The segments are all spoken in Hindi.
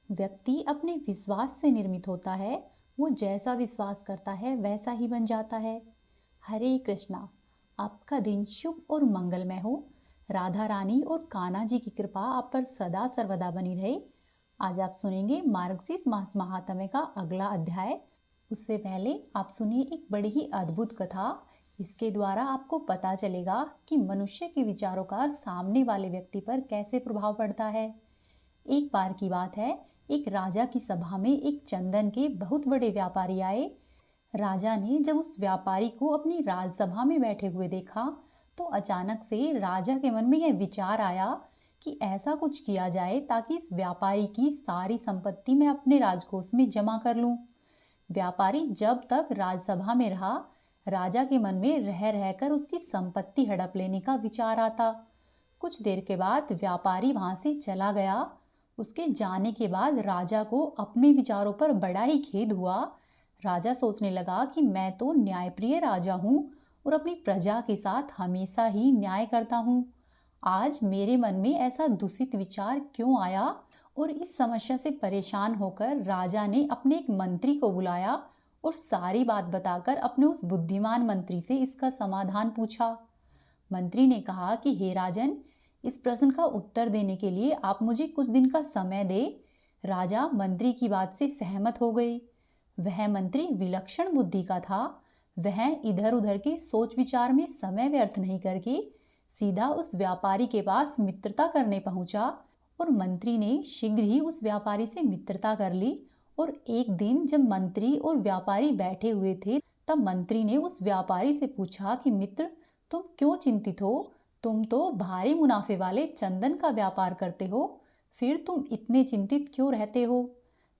व्यक्ति अपने विश्वास से निर्मित होता है। वो जैसा विश्वास करता है वैसा ही बन जाता है। हरे कृष्णा। आपका दिन शुभ और मंगलमय हो। राधा रानी और कान्हा जी की कृपा आप पर सदा सर्वदा बनी रहे। आज आप सुनेंगे मार्गशीर्ष मास महात्म्य का अगला अध्याय। उससे पहले आप सुनिए एक बड़ी ही अद्भुत कथा। इसके द्वारा आपको पता चलेगा कि मनुष्य के विचारों का सामने वाले व्यक्ति पर कैसे प्रभाव पड़ता है। एक बार की बात है, एक राजा की सभा में एक चंदन के बहुत बड़े व्यापारी आए। राजा ने जब उस व्यापारी को अपनी राजसभा में बैठे हुए देखा तो अचानक से राजा के मन में यह विचार आया कि ऐसा कुछ किया जाए ताकि इस व्यापारी की सारी संपत्ति मैं अपने राजकोष में जमा कर लूं। व्यापारी जब तक राजसभा में रहा, राजा के मन में रह रहकर उसकी संपत्ति हड़प लेने का विचार आता। कुछ देर के बाद व्यापारी वहां से चला गया। उसके जाने के बाद राजा को अपने विचारों पर बड़ा ही खेद हुआ। राजा सोचने लगा कि मैं तो न्यायप्रिय राजा हूँ और अपनी प्रजा के साथ हमेशा ही न्याय करता हूँ। आज मेरे मन में ऐसा दूषित विचार क्यों आया? और इस समस्या से परेशान होकर राजा ने अपने एक मंत्री को बुलाया और सारी बात बताकर अपने उस बुद्धिमान मंत्री से इसका समाधान पूछा। मंत्री ने कहा कि हे राजन, इस प्रश्न का उत्तर देने के लिए आप मुझे कुछ दिन का समय दे। राजा मंत्री की बात से सहमत हो गए। वह मंत्री विलक्षण बुद्धि का था। वह इधर उधर के सोच विचार में समय व्यर्थ नहीं करके सीधा उस व्यापारी के पास मित्रता करने पहुंचा। और मंत्री ने शीघ्र ही उस व्यापारी से मित्रता कर ली। और एक दिन जब मंत्री और व्यापारी बैठे हुए थे तब मंत्री ने उस व्यापारी से पूछा कि मित्र, तुम क्यों चिंतित हो? तुम तो भारी मुनाफे वाले चंदन का व्यापार करते हो, फिर तुम इतने चिंतित क्यों रहते हो?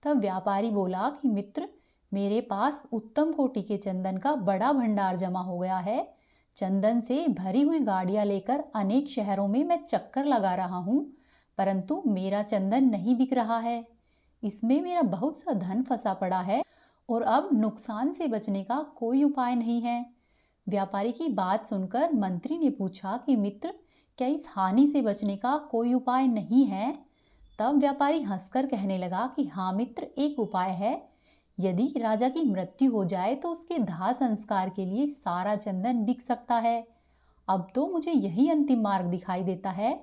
तब व्यापारी बोला कि मित्र, मेरे पास उत्तम कोटि के चंदन का बड़ा भंडार जमा हो गया है। चंदन से भरी हुई गाड़ियां लेकर अनेक शहरों में मैं चक्कर लगा रहा हूँ, परंतु मेरा चंदन नहीं बिक रहा है। इसमें मेरा बहुत सा धन फंसा पड़ा है और अब नुकसान से बचने का कोई उपाय नहीं है। व्यापारी की बात सुनकर मंत्री ने पूछा कि मित्र, क्या इस हानि से बचने का कोई उपाय नहीं है? तब व्यापारी हंसकर कहने लगा कि हाँ मित्र, एक उपाय है। यदि राजा की मृत्यु हो जाए तो उसके दाह संस्कार के लिए सारा चंदन बिक सकता है। अब तो मुझे यही अंतिम मार्ग दिखाई देता है।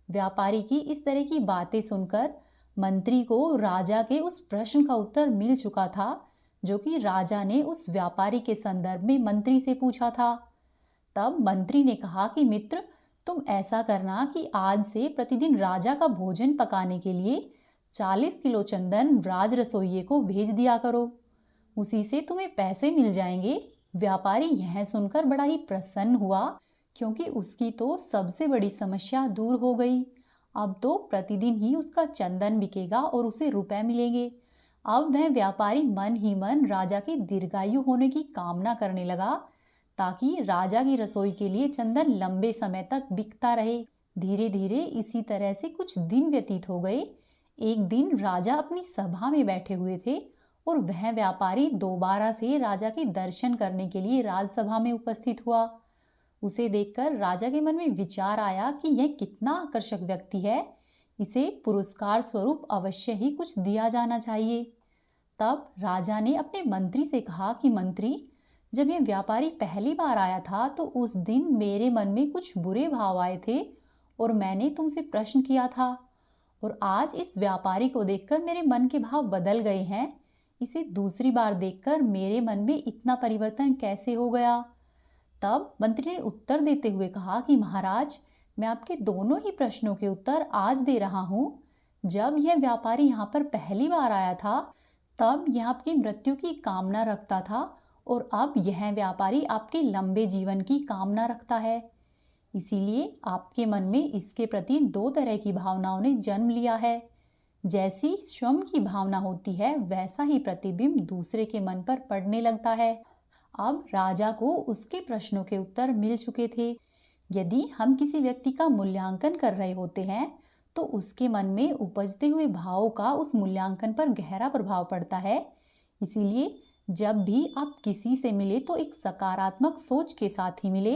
व्यापारी की इस तरह की बातें सुनकर मंत्री को राजा के उस प्रश्न का उत्तर मिल चुका था जो कि राजा ने उस व्यापारी के संदर्भ में मंत्री से पूछा था। तब मंत्री ने कहा कि मित्र, तुम ऐसा करना कि आज से प्रतिदिन राजा का भोजन पकाने के लिए 40 किलो चंदन राज रसोइये को भेज दिया करो। उसी से तुम्हें पैसे मिल जाएंगे। व्यापारी यह सुनकर बड़ा ही प्रसन्न हुआ क्योंकि उसकी तो सबसे बड़ी समस्या दूर हो गई। अब तो प्रतिदिन ही उसका चंदन बिकेगा और उसे रुपए मिलेंगे। अब वह व्यापारी मन ही मन राजा के दीर्घायु होने की कामना करने लगा ताकि राजा की रसोई के लिए चंदन लंबे समय तक बिकता रहे। धीरे धीरे इसी तरह से कुछ दिन व्यतीत हो गए। एक दिन राजा अपनी सभा में बैठे हुए थे और वह व्यापारी दोबारा से राजा के दर्शन करने के लिए राजसभा में उपस्थित हुआ। उसे देखकर राजा के मन में विचार आया कि यह कितना आकर्षक व्यक्ति है, इसे पुरस्कार स्वरूप अवश्य ही कुछ दिया जाना चाहिए। तब राजा ने अपने मंत्री से कहा कि मंत्री, जब यह व्यापारी पहली बार आया था तो उस दिन मेरे मन में कुछ बुरे भाव आए थे और मैंने तुमसे प्रश्न किया था, और आज इस व्यापारी को देखकर मेरे मन के भाव बदल गए हैं। इसे दूसरी बार देखकर मेरे मन में इतना परिवर्तन कैसे हो गया? तब मंत्री ने उत्तर देते हुए कहा कि महाराज, मैं आपके दोनों ही प्रश्नों के उत्तर आज दे रहा हूँ। जब यह व्यापारी यहाँ पर पहली बार आया था तब यह आपकी मृत्यु की कामना रखता था और अब यह व्यापारी आपके लंबे जीवन की कामना रखता है। इसीलिए आपके मन में इसके प्रति दो तरह की भावनाओं ने जन्म लिया है। जैसी स्वयं की भावना होती है वैसा ही प्रतिबिंब दूसरे के मन पर पड़ने लगता है। अब राजा को उसके प्रश्नों के उत्तर मिल चुके थे। यदि हम किसी व्यक्ति का मूल्यांकन कर रहे होते हैं तो उसके मन में उपजते हुए भावों का उस मूल्यांकन पर गहरा प्रभाव पड़ता है। इसीलिए जब भी आप किसी से मिले तो एक सकारात्मक सोच के साथ ही मिले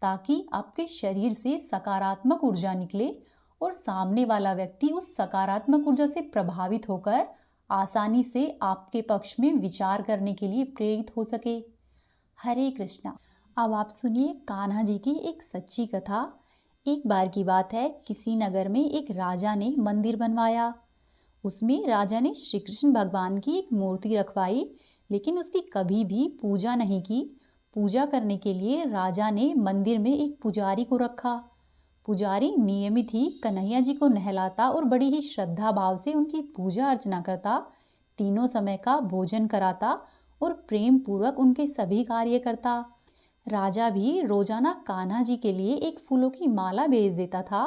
ताकि आपके शरीर से सकारात्मक ऊर्जा निकले और सामने वाला व्यक्ति उस सकारात्मक ऊर्जा से प्रभावित होकर आसानी से आपके पक्ष में विचार करने के लिए प्रेरित हो सके। हरे कृष्णा। अब आप सुनिए कान्हा जी की एक सच्ची कथा। एक बार की बात है, किसी नगर में एक राजा ने मंदिर बनवाया। उसमें राजा ने श्री कृष्ण भगवान की एक मूर्ति रखवाई, लेकिन उसकी कभी भी पूजा नहीं की। पूजा करने के लिए राजा ने मंदिर में एक पुजारी को रखा। पुजारी नियमित ही कन्हैया जी को नहलाता और बड़ी ही श्रद्धा भाव से उनकी पूजा अर्चना करता, तीनों समय का भोजन कराता और प्रेम पूर्वक उनके सभी कार्य करता। राजा भी रोजाना कान्हा जी के लिए एक फूलों की माला भेज देता था,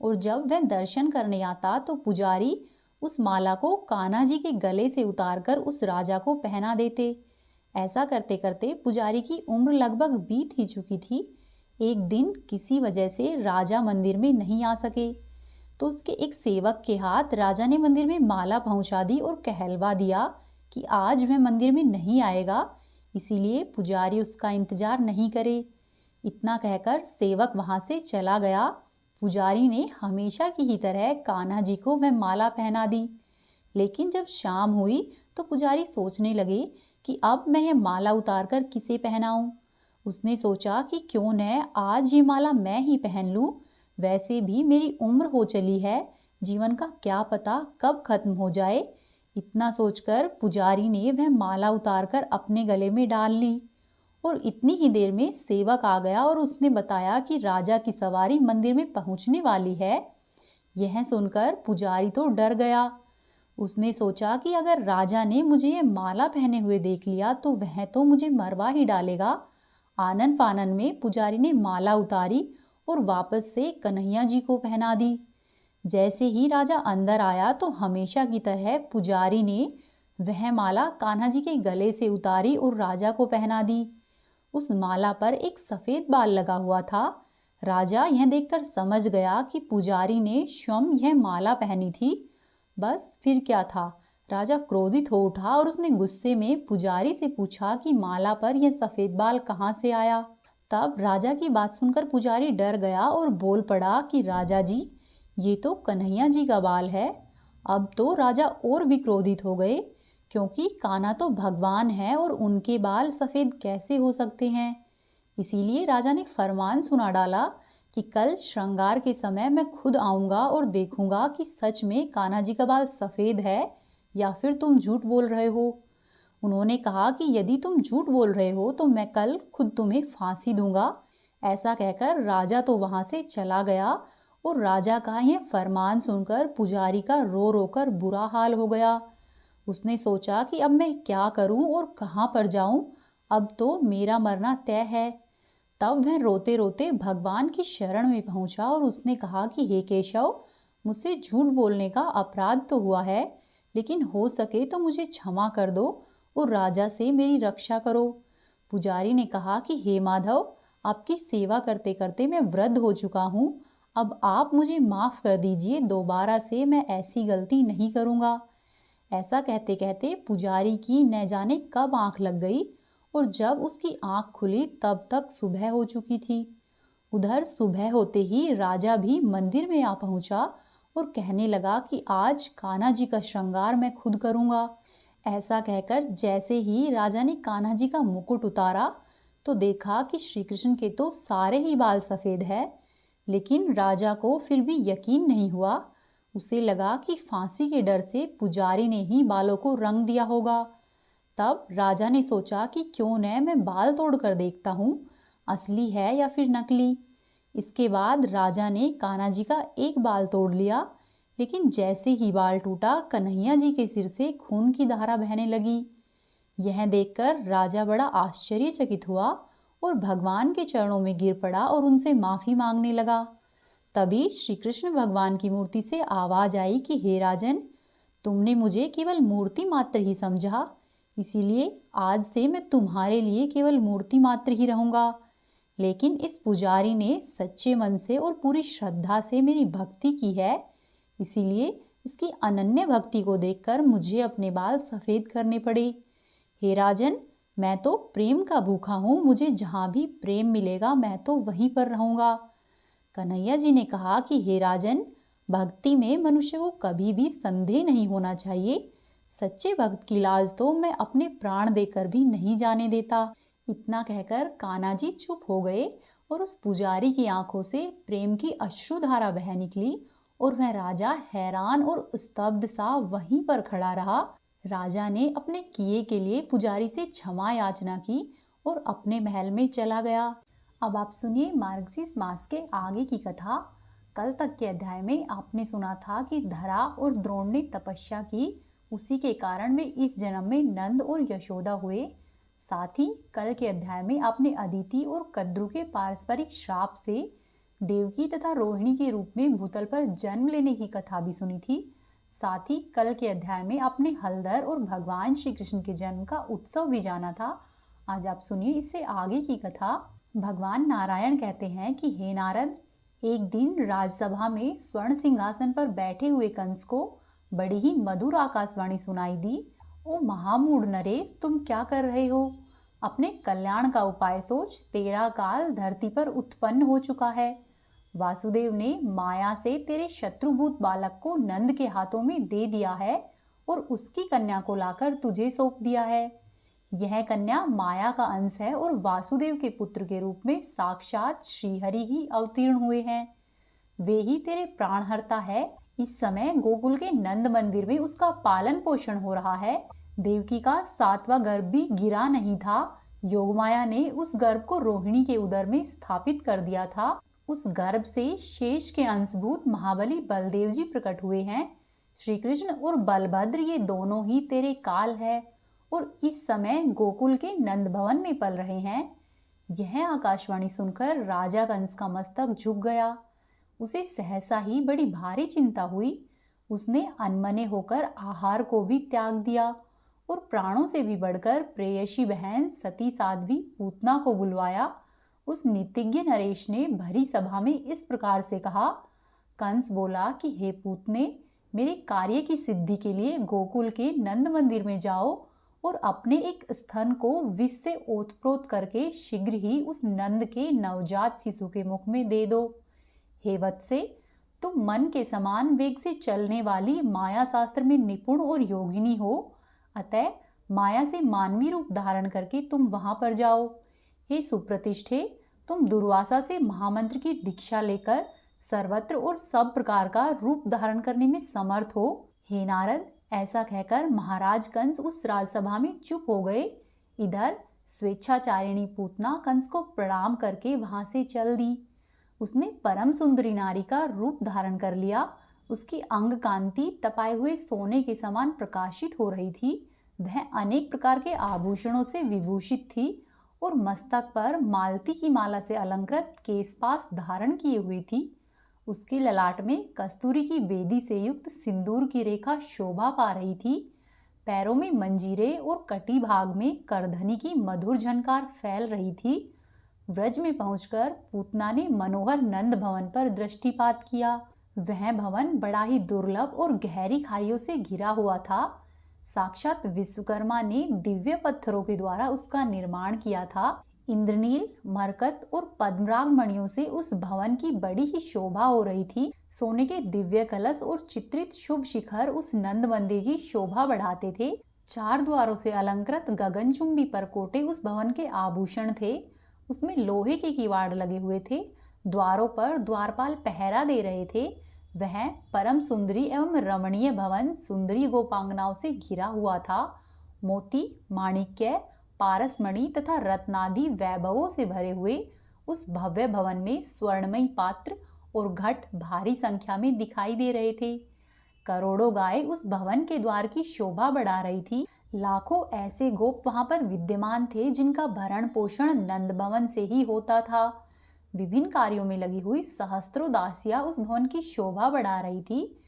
और जब वह दर्शन करने आता तो पुजारी उस माला को कान्हा जी के गले से उतारकर उस राजा को पहना देते। ऐसा करते करते पुजारी की उम्र लगभग बीत ही चुकी थी। एक दिन किसी वजह से राजा मंदिर में नहीं आ सके, तो उसके एक सेवक के हाथ राजा ने मंदिर में माला पहुंचा दी और कहलवा दिया कि आज वह मंदिर में नहीं आएगा, इसीलिए पुजारी उसका इंतजार नहीं करे। इतना कहकर सेवक वहां से चला गया। पुजारी ने हमेशा की ही तरह कान्हा जी को वह माला पहना दी। लेकिन जब शाम हुई तो पुजारी सोचने लगे कि अब मैं यह माला उतारकर किसे पहनाऊं। उसने सोचा कि क्यों न आज ये माला मैं ही पहन लूं। वैसे भी मेरी उम्र हो चली है, जीवन का क्या पता कब खत्म हो जाए। इतना सोचकर पुजारी ने वह माला उतारकर अपने गले में डाल ली, और इतनी ही देर में सेवक आ गया और उसने बताया कि राजा की सवारी मंदिर में पहुंचने वाली है। यह सुनकर पुजारी तो डर गया। उसने सोचा कि अगर राजा ने मुझे ये माला पहने हुए देख लिया तो वह तो मुझे मरवा ही डालेगा। आनन फानन में पुजारी ने माला उतारी और वापस से कन्हैया जी को पहना दी। जैसे ही राजा अंदर आया तो हमेशा की तरह पुजारी ने वह माला कान्हा जी के गले से उतारी और राजा को पहना दी। उस माला पर एक सफेद बाल लगा हुआ था। राजा यह देखकर समझ गया कि पुजारी ने स्वयं यह माला पहनी थी। बस फिर क्या था, राजा क्रोधित हो उठा और उसने गुस्से में पुजारी से पूछा कि माला पर यह सफेद बाल कहाँ से आया। तब राजा की बात सुनकर पुजारी डर गया और बोल पड़ा कि राजा जी, ये तो कन्हैया जी का बाल है। अब तो राजा और भी क्रोधित हो गए, क्योंकि कान्हा तो भगवान है और उनके बाल सफेद कैसे हो सकते हैं। इसीलिए राजा ने फरमान सुना डाला कि कल श्रृंगार के समय मैं खुद आऊंगा और देखूंगा कि सच में कान्हा जी का बाल सफेद है या फिर तुम झूठ बोल रहे हो। उन्होंने कहा कि यदि तुम झूठ बोल रहे हो तो मैं कल खुद तुम्हें फांसी दूंगा। ऐसा कहकर राजा तो वहां से चला गया, और राजा का यह फरमान सुनकर पुजारी का रो रो कर बुरा हाल हो गया। उसने सोचा कि अब मैं क्या करूं और कहां पर जाऊं, अब तो मेरा मरना तय है। तब वह रोते रोते भगवान की शरण में पहुंचा और उसने कहा कि हे केशव, मुझसे झूठ बोलने का अपराध तो हुआ है, लेकिन हो सके तो मुझे क्षमा कर दो और राजा से मेरी रक्षा करो। पुजारी ने कहा कि हे माधव, आपकी सेवा करते करते मैं वृद्ध हो चुका हूँ, अब आप मुझे माफ कर दीजिए, दोबारा से मैं ऐसी गलती नहीं करूँगा। ऐसा कहते कहते पुजारी की न जाने कब आंख लग गई, और जब उसकी आंख खुली तब तक सुबह हो चुकी थी। उधर सुबह होते ही राजा भी मंदिर में आ पहुंचा और कहने लगा कि आज कान्हा जी का श्रृंगार मैं खुद करूंगा। ऐसा कहकर जैसे ही राजा ने कान्हा जी का मुकुट उतारा तो देखा कि श्री कृष्ण के तो सारे ही बाल सफेद है। लेकिन राजा को फिर भी यकीन नहीं हुआ। उसे लगा कि फांसी के डर से पुजारी ने ही बालों को रंग दिया होगा। तब राजा ने सोचा कि क्यों न मैं बाल तोड़ कर देखता हूँ, असली है या फिर नकली। इसके बाद राजा ने कान्हा जी का एक बाल तोड़ लिया, लेकिन जैसे ही बाल टूटा कन्हैया जी के सिर से खून की धारा बहने लगी। यह देखकर राजा बड़ा आश्चर्यचकित हुआ और भगवान के चरणों में गिर पड़ा और उनसे माफी मांगने लगा। तभी श्री कृष्ण भगवान की मूर्ति से आवाज आई कि हे राजन, तुमने मुझे केवल मूर्ति मात्र ही समझा, इसीलिए आज से मैं तुम्हारे लिए केवल मूर्ति मात्र ही रहूंगा। लेकिन इस पुजारी ने सच्चे मन से और पूरी श्रद्धा से मेरी भक्ति की है, इसीलिए इसकी अनन्य भक्ति को देखकर मुझे अपने बाल सफेद करने पड़े। हे राजन, मैं तो प्रेम का भूखा हूँ, मुझे जहाँ भी प्रेम मिलेगा मैं तो वहीं पर रहूंगा। कन्हैया जी ने कहा कि हे राजन, भक्ति में मनुष्य को कभी भी संदेह नहीं होना चाहिए। सच्चे भक्त की लाज तो मैं अपने प्राण देकर भी नहीं जाने देता। इतना कहकर कान्हा जी चुप हो गए और उस पुजारी की आंखों से प्रेम की अश्रुधारा बह निकली और वह राजा हैरान और स्तब्ध सा वहीं पर खड़ा रहा। राजा ने अपने किए के लिए पुजारी से क्षमा याचना की और अपने महल में चला गया। अब आप सुनिए मार्गशीर्ष मास के आगे की कथा। कल तक के अध्याय में आपने सुना था कि धरा और द्रोण ने तपस्या की, उसी के कारण वे इस जन्म में नंद और यशोदा हुए। साथ ही कल के अध्याय में आपने अदिति और कद्रु के पारस्परिक श्राप से देवकी तथा रोहिणी के रूप में भूतल पर जन्म लेने की कथा भी सुनी थी। साथ ही कल के अध्याय में आपने हलधर और भगवान श्री कृष्ण के जन्म का उत्सव भी जाना था। आज आप सुनिए इससे आगे की कथा। भगवान नारायण कहते हैं कि हे नारद, एक दिन राजसभा में स्वर्ण सिंहासन पर बैठे हुए कंस को बड़ी ही मधुर आकाशवाणी सुनाई दी। ओ महामूढ़ नरेश, तुम क्या कर रहे हो? अपने कल्याण का उपाय सोच, तेरा काल धरती पर उत्पन्न हो चुका है। वासुदेव ने माया से तेरे शत्रुभूत बालक को नंद के हाथों में दे दिया है और उसकी कन्या को लाकर तुझे सौंप दिया है। यह कन्या माया का अंश है और वासुदेव के पुत्र के रूप में साक्षात श्रीहरि ही अवतीर्ण हुए हैं। वे ही तेरे प्राणहर्ता है। इस समय गोकुल के नंद मंदिर में उसका पालन पोषण हो रहा है। देवकी का 7वां गर्भ भी गिरा नहीं था। योगमाया ने उस गर्भ को रोहिणी के उदर में स्थापित कर दिया था। उस गर्भ से शेष के अंशभूत महाबली बलदेव जी प्रकट हुए हैं। श्री कृष्ण और बलभद्र ये दोनों ही तेरे काल है और इस समय गोकुल के नंद भवन में पल रहे हैं। यह आकाशवाणी सुनकर राजा कंस का मस्तक झुक गया। उसे सहसा ही बड़ी भारी चिंता हुई। उसने अनमने होकर आहार को भी त्याग दिया और प्राणों से भी बढ़कर प्रेयसी बहन सती साध्वी पूतना को बुलवाया। उस नीतिज्ञ नरेश ने भरी सभा में इस प्रकार से कहा। कंस बोला कि हे पूतने, मेरे कार्य की सिद्धि के लिए गोकुल के नंद मंदिर में जाओ और अपने एक स्तन को विष से ओतप्रोत करके शीघ्र ही उस नंद के नवजात शिशु के मुख में दे दो। हे वत्से, तुम मन के समान वेग से चलने वाली माया शास्त्र में निपुण और योगिनी हो, अतः माया से मानवी रूप धारण करके तुम वहां पर जाओ। हे सुप्रतिष्ठे, तुम दुर्वासा से महामंत्र की दीक्षा लेकर सर्वत्र और सब प्रकार का रूप धारण करने में समर्थ हो। हे नारद, ऐसा कहकर महाराज कंस उस राजसभा में चुप हो गए। इधर स्वेच्छाचारिणी पूतना कंस को प्रणाम करके वहां से चल दी। उसने परम सुंदरी नारी का रूप धारण कर लिया। उसकी अंग कांति तपाए हुए सोने के समान प्रकाशित हो रही थी। वह अनेक प्रकार के आभूषणों से विभूषित थी और मस्तक पर मालती की माला से अलंकृत केशपाश धारण किए हुई थी। उसके ललाट में कस्तूरी की बेदी से युक्त सिंदूर की रेखा शोभा पा रही थी। पैरों में मंजीरे और कटी भाग में करधनी की मधुर झनकार फैल रही थी। व्रज में पहुंचकर पूतना ने मनोहर नंद भवन पर दृष्टिपात किया। वह भवन बड़ा ही दुर्लभ और गहरी खाइयों से घिरा हुआ था। साक्षात विश्वकर्मा ने दिव्य पत्थरों के द्वारा उसका निर्माण किया था। इंद्रनील, मरकत और पद्मराग मणियों से उस भवन की बड़ी ही शोभा हो रही थी। सोने के दिव्य कलश और चित्रित शुभ शिखर उस नंद मंदिर की शोभा बढ़ाते थे। 4 द्वारों से अलंकृत गगनचुंबी परकोटे उस भवन के आभूषण थे। उसमें लोहे के किवाड़ लगे हुए थे। द्वारों पर द्वारपाल पहरा दे रहे थे। वह परम सुंदरी एवं रमणीय भवन सुंदरी गोपांगनाओं से घिरा हुआ था। मोती, माणिक्य, पारसमणि तथा रत्नादि वैभवों से भरे हुए उस भव्य भवन में स्वर्णमयी पात्र और घट भारी संख्या में दिखाई दे रहे थे। करोड़ों गाय उस भवन के द्वार की शोभा बढ़ा रही थी। लाखों ऐसे गोप वहां पर विद्यमान थे जिनका भरण पोषण नंद भवन से ही होता था। विभिन्न कार्यों में लगी हुई सहस्त्रों दासियां उस भवन की शोभा बढ़ा रही थी।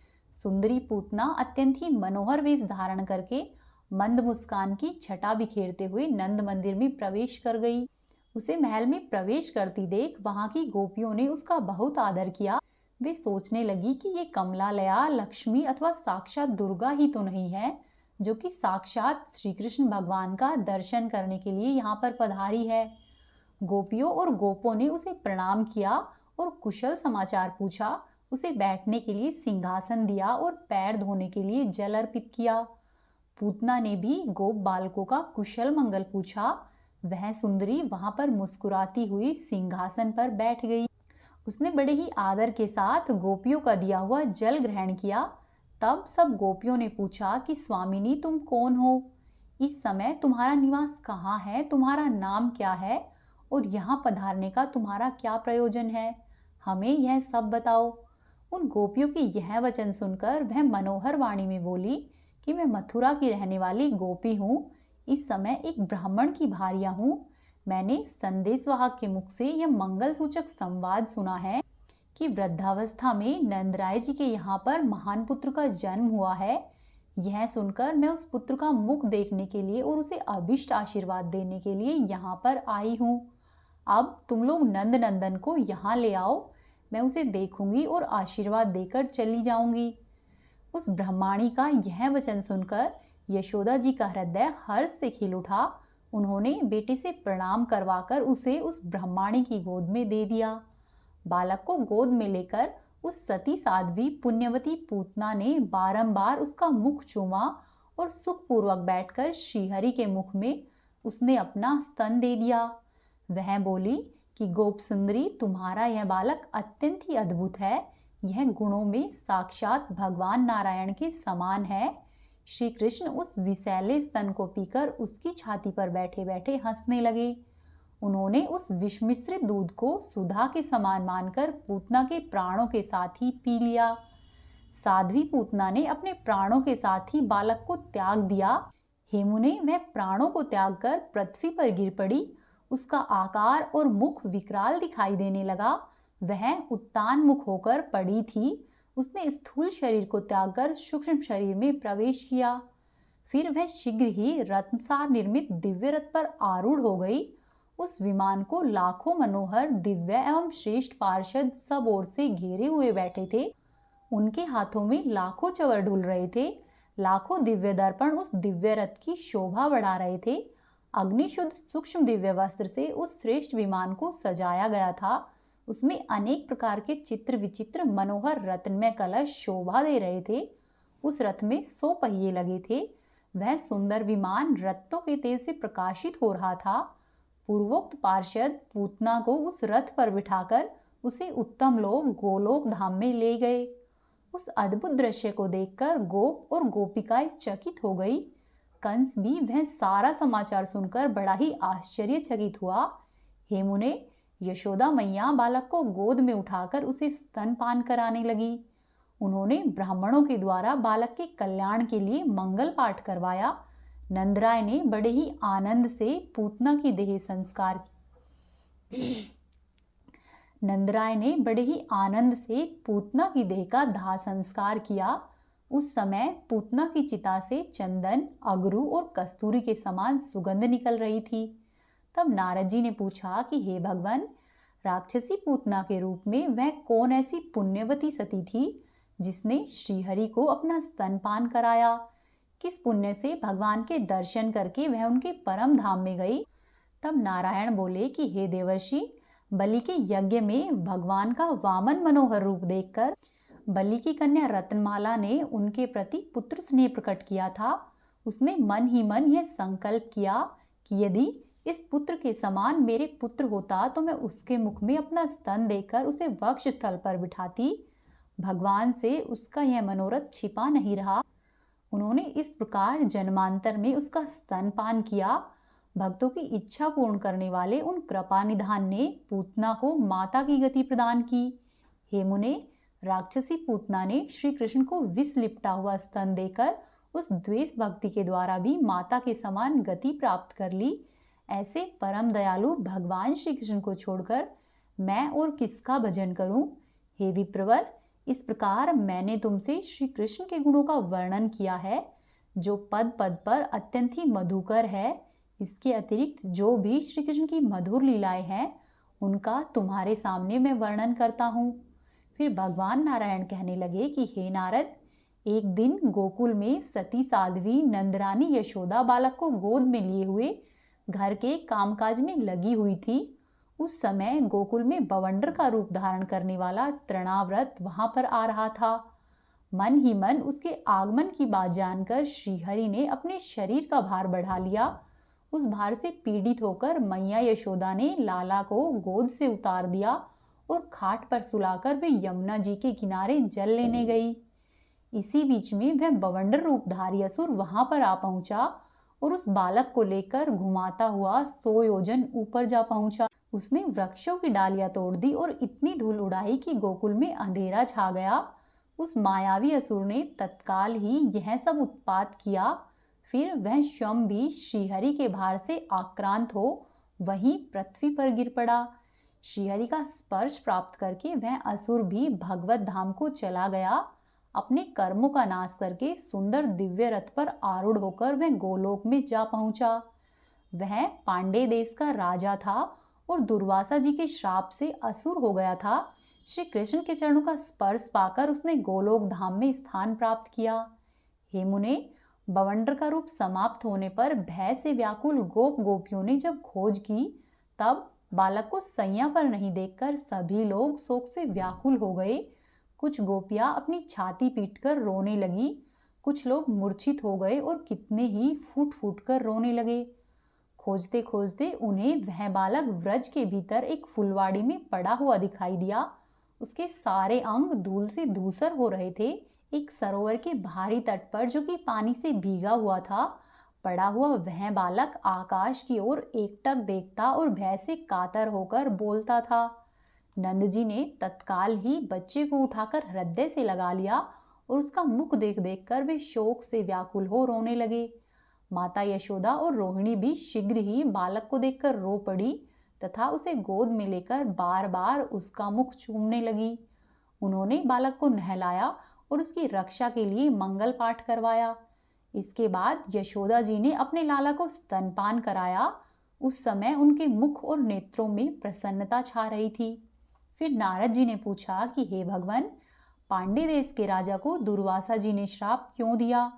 सुंदरी पूतना अत्यंत ही मनोहर वेश धारण करके मंद मुस्कान की छटा बिखेरते हुए नंद मंदिर में प्रवेश कर गई। उसे महल में प्रवेश करती देख वहां की गोपियों ने उसका बहुत आदर किया। वे सोचने लगी कि ये कमलालया लक्ष्मी अथवा साक्षात दुर्गा ही तो नहीं है, जो कि साक्षात श्री कृष्ण भगवान का दर्शन करने के लिए यहाँ पर पधारी है। गोपियों और गोपों ने उसे प्रणाम किया और कुशल समाचार पूछा उसे बैठने के लिए सिंहासन दिया और पैर धोने के लिए जल अर्पित किया। पूतना ने भी गोप बालकों का कुशल मंगल पूछा। वह सुंदरी वहां पर मुस्कुराती हुई सिंहासन पर बैठ गई। उसने बड़े ही आदर के साथ गोपियों का दिया हुआ जल ग्रहण किया। तब सब गोपियों ने पूछा कि स्वामिनी तुम कौन हो? इस समय तुम्हारा निवास कहाँ है? तुम्हारा नाम क्या है? और यहाँ पधारने का तुम्हारा क्या प्रयोजन है? हमें यह सब बताओ। उन गोपियों के यह वचन सुनकर वह मनोहर वाणी में बोली कि मैं मथुरा की रहने वाली गोपी हूँ। इस समय एक ब्राह्मण की भार्या हूँ। मैंने संदेशवाहक के मुख से यह मंगल सूचक संवाद सुना है कि वृद्धावस्था में नंदराय जी के यहाँ पर महान पुत्र का जन्म हुआ है। यह सुनकर मैं उस पुत्र का मुख देखने के लिए और उसे अभिष्ट आशीर्वाद देने के लिए यहाँ पर आई हूँ। अब तुम लोग नंद नंदन को यहाँ ले आओ। मैं उसे देखूंगी और आशीर्वाद देकर चली जाऊंगी। उस ब्रह्माणी का यह वचन सुनकर यशोदा जी का हृदय हर्ष से खिल उठा। उन्होंने बेटे से प्रणाम करवाकर उसे उस ब्रह्माणी की गोद में दे दिया। बालक को गोद में लेकर उस सती साध्वी पुण्यवती पूतना ने बारंबार उसका मुख चूमा और सुखपूर्वक बैठकर श्रीहरि के मुख में उसने अपना स्तन दे दिया। वह बोली कि गोप सुंदरी तुम्हारा यह बालक अत्यंत ही अद्भुत है। यह गुणों में साक्षात भगवान नारायण के समान है। श्री कृष्ण उस विषैले स्तन को पीकर उसकी छाती पर बैठे बैठे हंसने लगे। उन्होंने उस विषमिश्रित दूध को सुधा के समान मानकर पूतना के प्राणों के साथ ही पी लिया। साध्वी पूतना ने अपने प्राणों के साथ ही बालक को त्याग दिया। हेमुने वह प्राणों को त्याग कर पृथ्वी पर गिर पड़ी। उसका आकार और मुख विकराल दिखाई देने लगा। वह उत्तान मुख होकर पड़ी थी। उसने स्थूल शरीर को त्याग कर सूक्ष्म शरीर में प्रवेश किया। फिर वह शीघ्र ही रत्नसार निर्मित दिव्य रथ पर आरूढ़ हो गई। उस विमान को लाखों मनोहर दिव्य एवं श्रेष्ठ पार्षद सब ओर से घेरे हुए बैठे थे। उनके हाथों में लाखों चवर ढुल रहे थे। लाखों दिव्य दर्पण उस दिव्य रथ की शोभा बढ़ा रहे थे। अग्निशुद्ध सूक्ष्म दिव्य वस्त्र से उस श्रेष्ठ विमान को सजाया गया था। उसमें अनेक प्रकार के चित्र विचित्र मनोहर रत्नमय कलश शोभा दे रहे थे। उस रथ में 100 पहिए लगे थे। वह सुंदर विमान रत्नों के तेज से प्रकाशित हो रहा था। पूर्वोक्त पार्षद पूतना को उस रथ पर बिठाकर उसे उत्तम लोक गोलोक धाम में ले गए। उस अद्भुत दृश्य को देखकर गोप और गोपिकाएं चकित हो गई। कंस भी वह सारा समाचार सुनकर बड़ा ही आश्चर्यचकित हुआ। हेमु ने यशोदा मैया बालक को गोद में उठाकर उसे स्तनपान कराने लगी। उन्होंने ब्राह्मणों के द्वारा बालक के कल्याण के लिए मंगल पाठ करवाया। नंदराय ने बड़े ही आनंद से पूतना की देह संस्कार नंदराय ने बड़े ही आनंद से पूतना की देह का दाह संस्कार किया। उस समय पूतना की चिता से चंदन, अगरू और कस्तूरी के समान सुगंध निकल रही थी। तब नारद जी ने पूछा कि हे भगवान, राक्षसी पूतना के रूप में वह कौन ऐसी पुण्यवती सती थी जिसने श्रीहरि को अपना स्तनपान कराया? किस पुण्य से भगवान के दर्शन करके वह उनके परम धाम में गई? तब नारायण बोले कि हे देवर्षि, बलि के यज्ञ में भगवान का वामन मनोहर रूप देखकर बलि की कन्या रत्नमाला ने उनके प्रति पुत्र स्नेह प्रकट किया था। उसने मन ही मन यह संकल्प किया कि यदि इस पुत्र के समान मेरे पुत्र होता तो मैं उसके मुख में अपना स्तन देकर उसे वक्ष स्थल पर बिठाती। भगवान से उसका यह मनोरथ छिपा नहीं रहा। उन्होंने इस प्रकार जन्मांतर में उसका स्तनपान किया। भक्तों की इच्छा पूर्ण करने वाले उन कृपा निधान ने पूतना को माता की गति प्रदान की। हेमु ने राक्षसी पूतना ने श्री कृष्ण को विष लिपटा हुआ स्तन देकर उस द्वेष भक्ति के द्वारा भी माता के समान गति प्राप्त कर ली। ऐसे परम दयालु भगवान श्री कृष्ण को छोड़कर मैं और किसका भजन करूं? हे विप्रवर, इस प्रकार मैंने तुमसे श्री कृष्ण के गुणों का वर्णन किया है, जो पद पद पर अत्यंत ही मधुकर है। इसके अतिरिक्त जो भी श्री कृष्ण की मधुर लीलाएं हैं, उनका तुम्हारे सामने मैं वर्णन करता हूँ। फिर भगवान नारायण कहने लगे कि हे नारद, एक दिन गोकुल में सती साध्वी नंदरानी यशोदा बालक को गोद में लिए हुए घर के कामकाज में लगी हुई थी। उस समय गोकुल में बवंडर का रूप धारण करने वाला तृणाव्रत वहां पर आ रहा था। मन ही मन उसके आगमन की बात जानकर श्रीहरि ने अपने शरीर का भार बढ़ा लिया। उस भार से पीड़ित होकर मैया यशोदा ने लाला को गोद से उतार दिया और खाट पर सुलाकर वे यमुना जी के किनारे जल लेने गई। इसी बीच में वह बवंडर रूपधारी असुर वहां पर आ पहुंचा और उस बालक को लेकर घुमाता हुआ 100 योजन ऊपर जा पहुंचा। उसने वृक्षों की डालियां तोड़ दी और इतनी धूल उड़ाई कि गोकुल में अंधेरा छा गया। उस मायावी असुर ने तत्काल ही यह सब उत्पात किया। फिर वह स्वयं भी श्रीहरि के भार से आक्रांत हो वहीं पृथ्वी पर गिर पड़ा। श्रीहरि का स्पर्श प्राप्त करके वह असुर भी भगवत धाम को चला गया। अपने कर्मों का नाश करके सुंदर दिव्य रथ पर आरूढ़ होकर वह गोलोक में जा पहुंचा। वह पांडे देश का राजा था और दुर्वासा जी के श्राप से असुर हो गया था। श्री कृष्ण के चरणों का स्पर्श पाकर उसने गोलोक धाम में स्थान प्राप्त किया। हे मुने, बवंडर का रूप समाप्त होने पर भय से व्याकुल गोप गोपियों ने जब खोज की, तब बालक को सैया पर नहीं देखकर सभी लोग शोक से व्याकुल हो गए। कुछ गोपियां अपनी छाती पीटकर रोने लगी, कुछ लोग मूर्छित हो गए और कितने ही फूट फूट कर रोने लगे। खोजते खोजते उन्हें वह बालक व्रज के भीतर एक फुलवाड़ी में पड़ा हुआ दिखाई दिया। उसके सारे अंग धूल से धूसर हो रहे थे। एक सरोवर के बाहरी तट पर, जो कि पानी से भीगा हुआ था, पड़ा हुआ वह बालक आकाश की ओर एकटक देखता और भय से कातर होकर बोलता था। नंद जी ने तत्काल ही बच्चे को उठाकर हृदय से लगा लिया और उसका मुख देख देख कर वे शोक से व्याकुल हो रोने लगे। माता यशोदा और रोहिणी भी शीघ्र ही बालक को देखकर रो पड़ी तथा उसे गोद में लेकर बार बार उसका मुख चूमने लगी। उन्होंने बालक को नहलाया और उसकी रक्षा के लिए मंगल पाठ करवाया। इसके बाद यशोदा जी ने अपने लाला को स्तनपान कराया। उस समय उनके मुख और नेत्रों में प्रसन्नता छा रही थी। फिर नारद जी ने पूछा कि हे भगवान, पांडे देश के राजा को दुर्वासा जी ने श्राप क्यों दिया?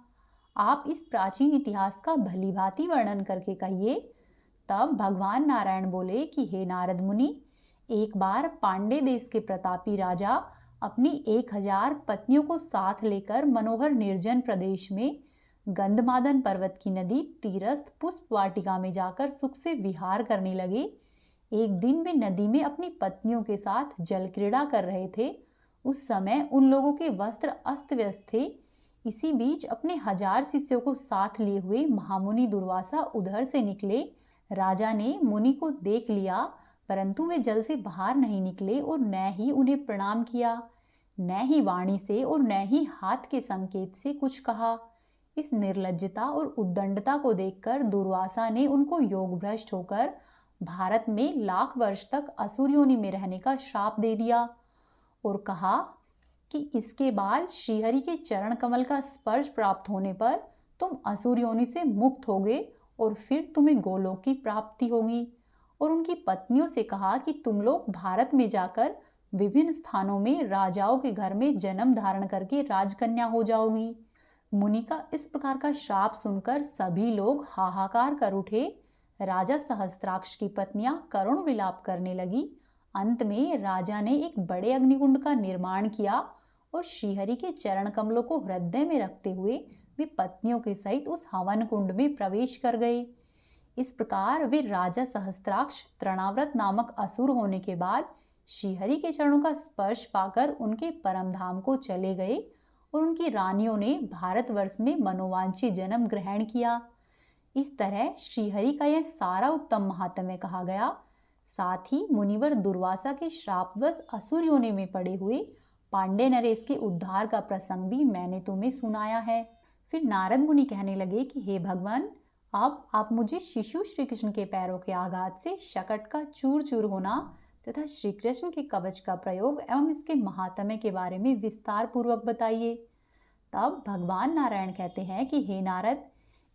आप इस प्राचीन इतिहास का भलीभांति वर्णन करके कहिए। तब भगवान नारायण बोले कि हे नारद मुनि, एक बार पांडे देश के प्रतापी राजा अपनी 1000 पत्नियों को साथ लेकर मनोहर निर्जन प्रदेश में गंधमादन पर्वत की नदी तीरस्थ पुष्प वाटिका में जाकर सुख से विहार करने लगे। एक दिन वे नदी में अपनी पत्नियों के साथ जल क्रीड़ा कर रहे थे। उस समय उन लोगों के वस्त्र अस्त व्यस्त थे। इसी बीच अपने 1000 शिष्यों को साथ लिए हुए महामुनि दुर्वासा उधर से निकले। राजा ने मुनि को देख लिया, परंतु वे जल से बाहर नहीं निकले और न ही उन्हें प्रणाम किया, न ही वाणी से और न ही हाथ के संकेत से कुछ कहा। इस निर्लज्जता और उद्दंडता को देखकर दुर्वासा ने उनको योग भ्रष्ट होकर भारत में लाख वर्ष तक असुर योनि में रहने का श्राप दे दिया और कहा कि इसके बाद श्रीहरि के चरण कमल का स्पर्श प्राप्त होने पर तुम असुर योनि से मुक्त होगे और फिर तुम्हें गोलोक की प्राप्ति होगी। और उनकी पत्नियों से कहा कि तुम लोग भारत में जाकर विभिन्न स्थानों में राजाओं के घर में जन्म धारण करके राजकन्या हो जाओगी। मुनि का इस प्रकार का श्राप सुनकर सभी लोग हाहाकार कर उठे। राजा सहस्त्राक्ष की पत्नियां करुण विलाप करने लगी। अंत में राजा ने एक बड़े अग्निकुंड का निर्माण किया और श्रीहरि के चरण कमलों को हृदय में रखते हुए वे पत्नियों के सहित उस हवन कुंड में प्रवेश कर गए। इस प्रकार वे राजा सहस्त्राक्ष तृणाव्रत नामक असुर होने के बाद श्रीहरि के चरणों का स्पर्श पाकर उनके परम धाम को चले गए और उनकी रानियों ने भारतवर्ष में मनोवांछित जन्म ग्रहण किया। इस तरह श्रीहरि का यह सारा उत्तम महात्म्य कहा गया। साथ ही मुनिवर दुर्वासा के श्रापवश असुर योनि में पड़े हुए पांडे नरेश के उद्धार का प्रसंग भी मैंने तुम्हें सुनाया है। फिर नारद मुनि कहने लगे कि हे भगवान, अब आप मुझे शिशु श्री कृष्ण के पैरों के आघात से शकट का चूर चूर होना तथा श्री कृष्ण के कवच का प्रयोग एवं इसके महात्म्य के बारे में विस्तार पूर्वक बताइए। तब भगवान नारायण कहते हैं कि हे नारद,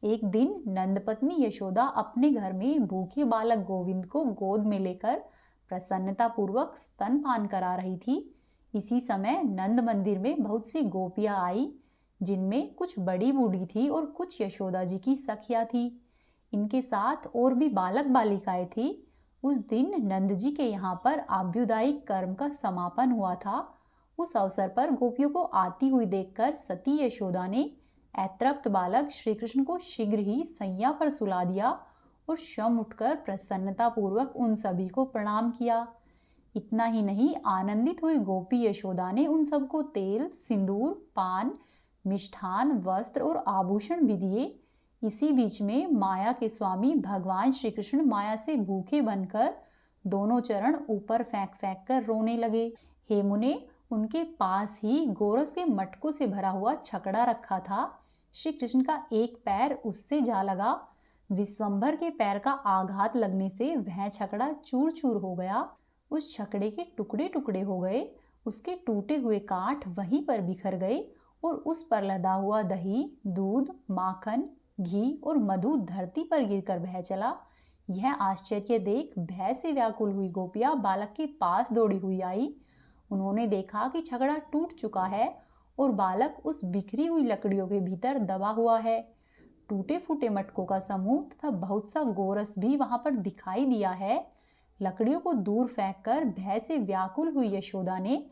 एक दिन नंदपत्नी यशोदा अपने घर में भूखे बालक गोविंद को गोद में लेकर प्रसन्नता पूर्वक स्तनपान करा रही थी। इसी समय नंद मंदिर में बहुत सी गोपियां आई, जिनमें कुछ बड़ी बूढ़ी थी और कुछ यशोदा जी की सखियां थी। इनके साथ और भी बालक बालिकाएं थी। उस दिन नंद जी के यहाँ पर आभ्युदायिक कर्म का समापन हुआ था। उस अवसर पर गोपियों को आती हुई देखकर सती यशोदा ने ऐतृप्त बालक श्री कृष्ण को शीघ्र ही सैया पर सुला दिया और स्वयं उठकर प्रसन्नता पूर्वक उन सभी को प्रणाम किया। इतना ही नहीं, आनंदित हुई गोपी यशोदा ने उन सबको तेल, सिंदूर, पान, मिष्ठान, वस्त्र और आभूषण भी दिए। इसी बीच में माया के स्वामी भगवान श्री कृष्ण माया से भूखे बनकर दोनों चरण ऊपर फेंक फेंक कर रोने लगे। हे मुने, उनके पास ही गोरस के मटकों से भरा हुआ छकड़ा रखा था। श्री कृष्ण का एक पैर उससे जा लगा। विश्वंभर के पैर का आघात लगने से वह छकड़ा चूर चूर हो गया। उस छकड़े के टुकड़े टुकड़े हो गए। उसके टूटे हुए काठ वहीं पर बिखर गए और उस पर लदा हुआ दही, दूध, माखन, घी और मधु धरती पर गिरकर बह चला। यह आश्चर्य देख भय से व्याकुल हुई गोपियां बालक के पास दौड़ी हुई आई। उन्होंने देखा कि छकड़ा टूट चुका है और बालक उस बिखरी हुई लकड़ियों के भीतर दबा हुआ है। टूटे फूटे मटकों का समूह तथा बहुत सा गोरस भी वहां पर दिखाई दिया है। लकड़ियों को दूर फेंककर भय से व्याकुल हुई यशोदा ने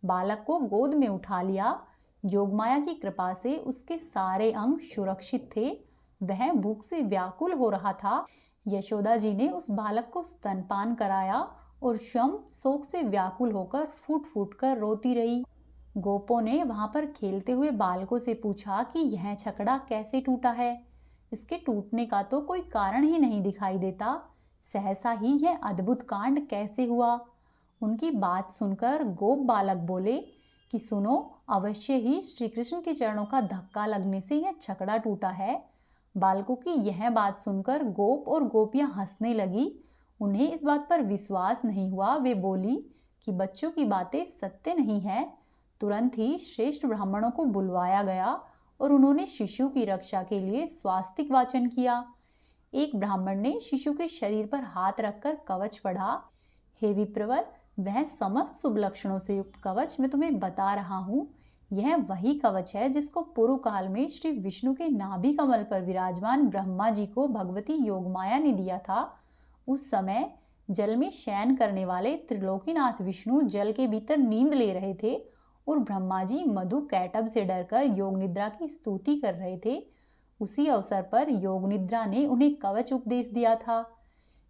बालक को गोद में उठा लिया। योगमाया की कृपा से उसके सारे अंग सुरक्षित थे। वह भूख से व्याकुल हो रहा था। यशोदा जी ने उस बालक को स्तनपान कराया और स्वयं शोक से व्याकुल होकर फूट फूट कर रोती रही। गोपों ने वहां पर खेलते हुए बालकों से पूछा कि यह छकड़ा कैसे टूटा है। इसके टूटने का तो कोई कारण ही नहीं दिखाई देता। सहसा ही यह अद्भुत कांड कैसे हुआ। उनकी बात सुनकर गोप बालक बोले कि सुनो, अवश्य ही श्री कृष्ण के चरणों का धक्का लगने से यह छकड़ा टूटा है। बालकों की यह बात सुनकर गोप और गोपियां हंसने लगी। उन्हें इस बात पर विश्वास नहीं हुआ। वे बोली कि बच्चों की बातें सत्य नहीं है। तुरंत ही श्रेष्ठ ब्राह्मणों को बुलवाया गया और उन्होंने शिशु की रक्षा के लिए स्वास्तिक वाचन किया। एक ब्राह्मण ने शिशु के शरीर पर हाथ रखकर कवच पढ़ा। हे विप्रवर, वह समस्त शुभ लक्षणों से युक्त कवच मैं तुम्हें बता रहा हूँ। यह वही कवच है जिसको पूर्व काल में श्री विष्णु के नाभि कमल पर विराजमान ब्रह्मा जी को भगवती योगमाया ने दिया था। उस समय जल में शयन करने वाले त्रिलोकीनाथ विष्णु जल के भीतर नींद ले रहे थे और ब्रह्मा जी मधु कैटभ से डरकर योग निद्रा की स्तुति कर रहे थे। उसी अवसर पर योग निद्रा ने उन्हें कवच उपदेश दिया था।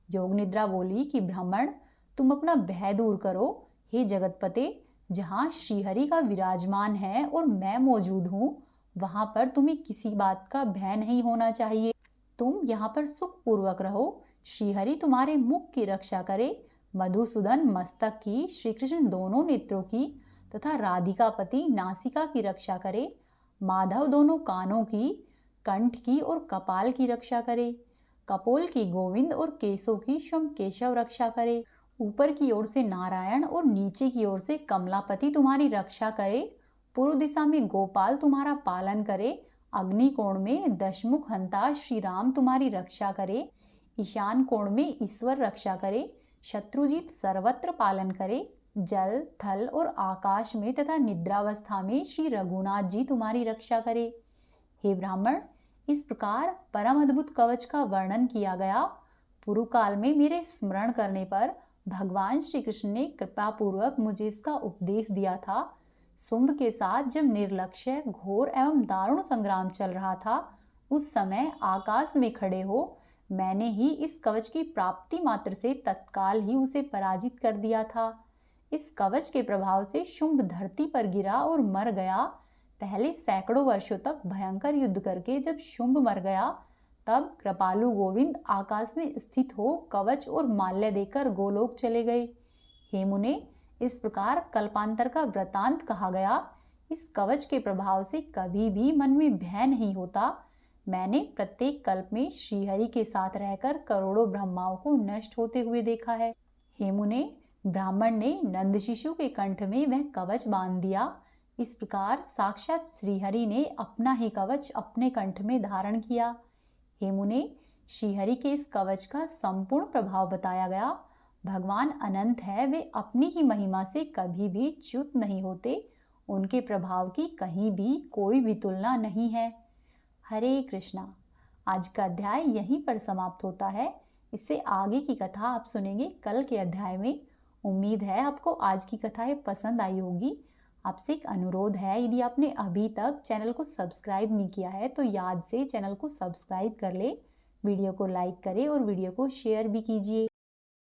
योग निद्रा बोली कि ब्राह्मण, तुम अपना भय दूर करो। हे जगतपते, जहाँ श्रीहरि का विराजमान है और मैं मौजूद हूँ, वहां पर तुम्हें किसी बात का भय नहीं होना चाहिए। तुम यहाँ पर सुख पूर्वक रहो। श्रीहरि तुम्हारे मुख की रक्षा करे, मधुसूदन मस्तक की, श्री कृष्ण दोनों नेत्रों की तथा राधिकापति नासिका की रक्षा करे, माधव दोनों कानों की, कंठ की और कपाल की रक्षा करे, कपोल की गोविंद और केशों की स्वयं केशव रक्षा करे, ऊपर की ओर से नारायण और नीचे की ओर से कमलापति तुम्हारी रक्षा करे, पूर्व दिशा में गोपाल तुम्हारा पालन करे, अग्नि कोण में दशमुख हंता श्री राम तुम्हारी रक्षा करे, ईशान कोण में ईश्वर रक्षा करे, शत्रुजीत सर्वत्र पालन करे, जल, थल और आकाश में तथा निद्रावस्था में श्री रघुनाथ जी तुम्हारी रक्षा करे। हे ब्राह्मण, इस प्रकार परम अद्भुत कवच का वर्णन किया गया। पूर्व काल में मेरे स्मरण करने पर भगवान श्री कृष्ण ने कृपा पूर्वक मुझे इसका उपदेश दिया था। शुंभ के साथ जब निर्लक्ष्य, घोर एवं दारुण संग्राम चल रहा था, उस समय आकाश में खड़े हो मैंने ही इस कवच की प्राप्ति मात्र से तत्काल ही उसे पराजित कर दिया था। इस कवच के प्रभाव से शुंभ धरती पर गिरा और मर गया। पहले सैकड़ों वर्षों तक भयंकर युद्ध करके जब शुंभ मर गया, तब कृपालु गोविंद आकाश में स्थित हो कवच और माल्य देकर गोलोक चले गए। हे मुने, इस प्रकार कल्पांतर का वृतांत कहा गया। इस कवच के प्रभाव से कभी भी मन में भय नहीं होता। मैंने प्रत्येक कल्प में श्रीहरि के साथ रहकर करोड़ों ब्रह्माओं को नष्ट होते हुए देखा है। हे मुने, ब्राह्मण ने नंद शिशु के कंठ में वह कवच बांध दिया। इस प्रकार साक्षात श्रीहरि ने अपना ही कवच अपने कंठ में धारण किया। हे मुने, श्रीहरि के इस कवच का संपूर्ण प्रभाव बताया गया। भगवान अनंत है, वे अपनी ही महिमा से कभी भी च्युत नहीं होते। उनके प्रभाव की कहीं भी कोई भी तुलना नहीं है। हरे कृष्णा। आज का अध्याय यहीं पर समाप्त होता है। इससे आगे की कथा आप सुनेंगे कल के अध्याय में। उम्मीद है आपको आज की कथाएं पसंद आई होगी। आपसे एक अनुरोध है, यदि आपने अभी तक चैनल को सब्सक्राइब नहीं किया है तो याद से चैनल को सब्सक्राइब कर ले, वीडियो को लाइक करें और वीडियो को शेयर भी कीजिए।